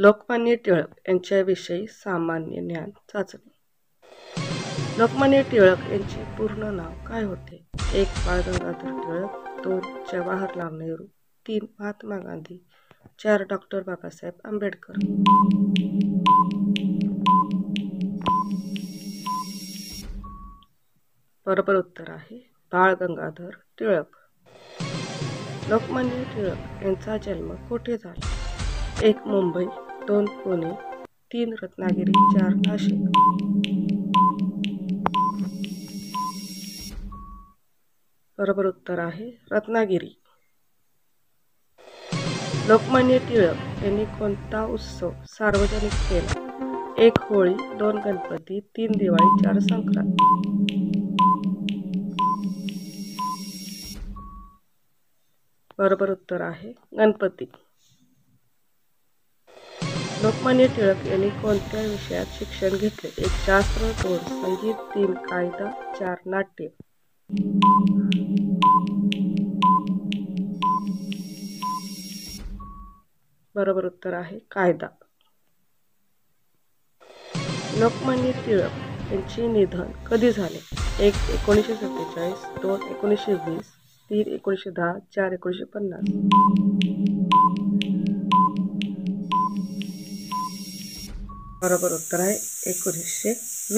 लोकमान्य टिळक यांच्याविषयी सामान्य ज्ञान चाचणी. लोकमान्य टिळक यांचे पूर्ण नाव काय होते? 1. बाळ गंगाधर टिळक, 2. जवाहरलाल नेहरू, 3. महात्मा गांधी, 4. डॉ. बाबासाहेब आंबेडकर. बरोबर उत्तर आहे बाळ गंगाधर टिळक. लोकमान्य टिळक यांचा जन्म कुठे झाला? 1. मुंबई, 2. पुणे, 3. रत्नागिरी, 4. नाशिक. बरोबर उत्तर आहे रत्नागिरी. लोकमान्य टिळक यांनी कोणता उत्सव सार्वजनिक केला? 1. होळी, 2. गणपती, 3. दिवाळी, 4. संक्रांत. बरोबर उत्तर आहे गणपती. लोकमान्य टिळक यांनी कोणत्या विषयात शिक्षण घेतले? 1. शास्त्र, 2. संगीत, 3. कायदा, 4. नाट्य. बरोबर उत्तर आहे कायदा. लोकमान्य टिळक यांचे निधन कधी झाले? 1. 1947, 2. 1920, 3. 1910, 4. 1950. बरोबर उत्तर आहे 1920.